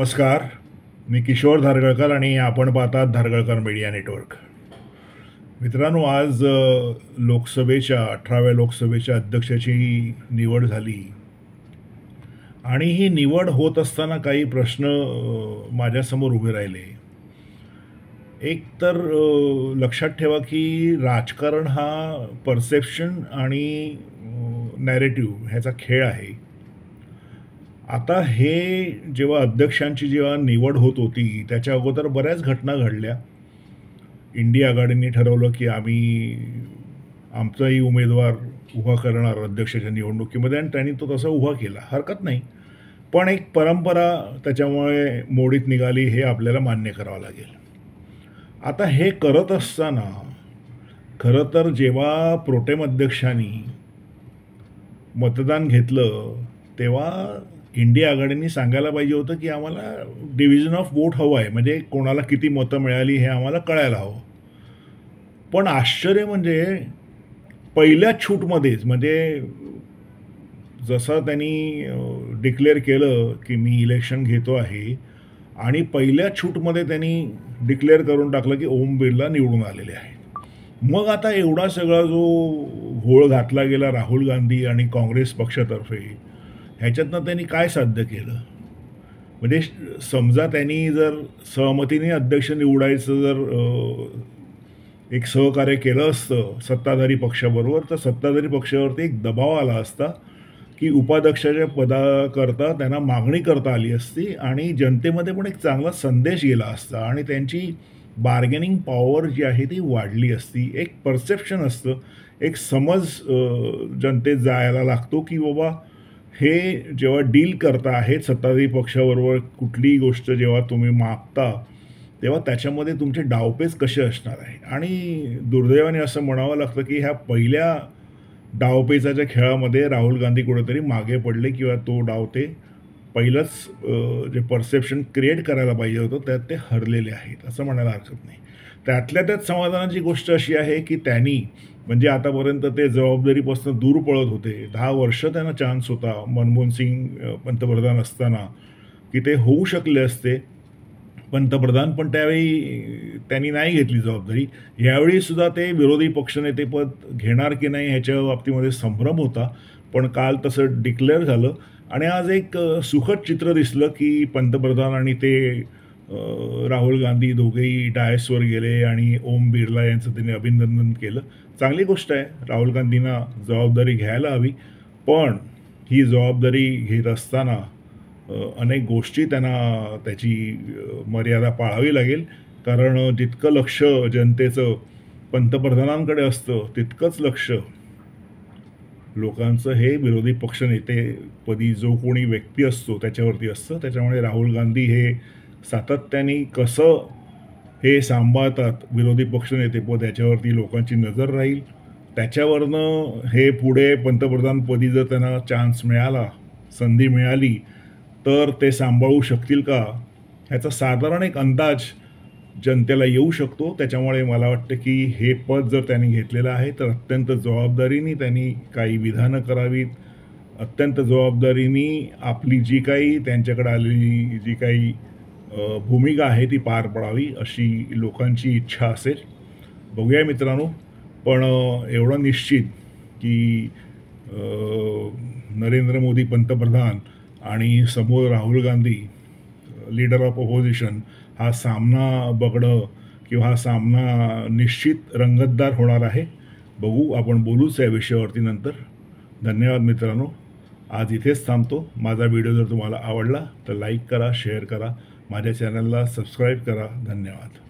नमस्कार. मी किशोर धारगळकर आणि आपण पाहतात धारगळकर मीडिया नेटवर्क. मित्रांनो, आज लोकसभेच्या 18व्या लोकसभेच्या अध्यक्षाची निवड झाली आणि ही निवड होत असताना काही प्रश्न माझ्यासमोर उभे राहिले. एक तर लक्षात ठेवा की राजकारण हा परसेप्शन आणि नॅरेटिव्ह ह्याचा खेळ आहे. आता हे जेव्हा अध्यक्षांची जेव्हा निवड होत होती त्याच्या अगोदर बऱ्याच घटना घडल्या. इंडिया आघाडीने ठरवलं की आम्ही आमचाही उमेदवार उभा करणार अध्यक्षाच्या निवडणुकीमध्ये आणि त्यांनी तो तसा उभा केला, हरकत नाही. पण एक परंपरा त्याच्यामुळे मोडीत निघाली हे आपल्याला मान्य करावं लागेल. आता हे करत असताना खरं तर जेव्हा प्रोटेम अध्यक्षांनी मतदान घेतलं तेव्हा इंडिया आघाडीने सांगायला पाहिजे होतं की आम्हाला डिव्हिजन ऑफ वोट हवं आहे, म्हणजे कोणाला किती मतं मिळाली हे आम्हाला कळायला हवं. पण आश्चर्य म्हणजे पहिल्या छूटमध्येच, म्हणजे जसं त्यांनी डिक्लेअर केलं की मी इलेक्शन घेतो आहे आणि पहिल्या छूटमध्ये त्यांनी डिक्लेअर करून टाकलं की ओम बिर्ला निवडून आलेले आहे. मग आता एवढा सगळा जो घोळ घातला गेला राहुल गांधी आणि काँग्रेस पक्षातर्फे, ह्याच्यातनं त्यांनी काय साध्य केलं? म्हणजे समजा त्यांनी जर सहमतीने अध्यक्ष निवडायचं जर एक सहकार्य केलं असतं सत्ताधारी पक्षाबरोबर, तर सत्ताधारी पक्षावरती एक दबाव आला असता की उपाध्यक्षाच्या पदाकरता त्यांना मागणी करता आली असती आणि जनतेमध्ये पण एक चांगला संदेश गेला असता आणि त्यांची बार्गेनिंग पॉवर जी आहे ती वाढली असती. एक परसेप्शन असतं, एक समज जनतेत जायला लागतो की बाबा हे जेव्हा डील करता आहेत सत्ताधारी पक्षाबरोबर, कुठलीही गोष्ट जेव्हा तुम्ही मागता तेव्हा त्याच्यामध्ये तुमचे डावपेच कसे असणार आहे. आणि दुर्दैवाने असं म्हणावं लागतं की ह्या पहिल्या डावपेचाच्या खेळामध्ये राहुल गांधी कुठेतरी मागे पडले किंवा तो डाव ते पहिलंच जे परसेप्शन क्रिएट करायला पाहिजे होतं त्यात ते हरलेले आहेत असं म्हणायला हरकत नाही. त्यातल्या त्यात समाधानाची गोष्ट अशी आहे की त्यांनी, म्हणजे आतापर्यंत ते जबाबदारीपासून दूर पळत होते. 10 वर्ष त्यांना चान्स होता मनमोहन सिंग पंतप्रधान असताना की ते होऊ शकले असते पंतप्रधान, पण त्यावेळी त्यांनी नाही घेतली जबाबदारी. यावेळी सुद्धा ते विरोधी पक्षनेतेपद घेणार की नाही ह्याच्या बाबतीमध्ये संभ्रम होता, पण काल तसं डिक्लेअर झालं आणि आज एक सुखद चित्र दिसलं की पंतप्रधान आणि ते राहुल गांधी दोघेही डायसवर गेले आणि ओम बिर्ला यांचं त्यांनी अभिनंदन केलं. चांगली गोष्ट आहे, राहुल गांधींना जबाबदारी घ्यायला हवी, पण ही जबाबदारी घेत असताना अनेक गोष्टी त्यांना त्याची मर्यादा पाळावी लागेल. कारण जितकं लक्ष जनतेचं पंतप्रधानांकडे असतं तितकंच लक्ष लोकांचं हे विरोधी पक्षनेतेपदी जो कोणी व्यक्ती असतो त्याच्यावरती असतं. त्याच्यामुळे राहुल गांधी हे सातत्याने कसं हे सांभाळतात विरोधी पक्षनेतेपद याच्यावरती लोकांची नजर राहील. त्याच्यावरनं हे पुढे पंतप्रधानपदी जर त्यांना चान्स मिळाला, संधी मिळाली तर ते सांभाळू शकतील का ह्याचा साधारण एक अंदाज जनतेला येऊ शकतो. त्याच्यामुळे मला वाटतं की हे पद जर त्यांनी घेतलेलं आहे तर अत्यंत जबाबदारीने त्यांनी काही विधानं करावीत, अत्यंत जबाबदारीने आपली जी काही त्यांच्याकडे आलेली जी काही भूमिका आहे ती पार पडावी अशी लोकांची इच्छा असेल. बघूया मित्रांनो, पण एवढं निश्चित की नरेंद्र मोदी पंतप्रधान आणि समोर Rahul Gandhi leader of opposition, हा सामना बघणं किंवा हा सामना निश्चित रंगतदार होणार आहे. बघू, आपण बोलूच या विषयावरती नंतर. धन्यवाद मित्रांनो, आज इथेच थांबतो. माझा व्हिडिओ जर तुम्हाला आवडला तर लाईक करा, शेअर करा, माझ्या चॅनलला सबस्क्राईब करा. धन्यवाद.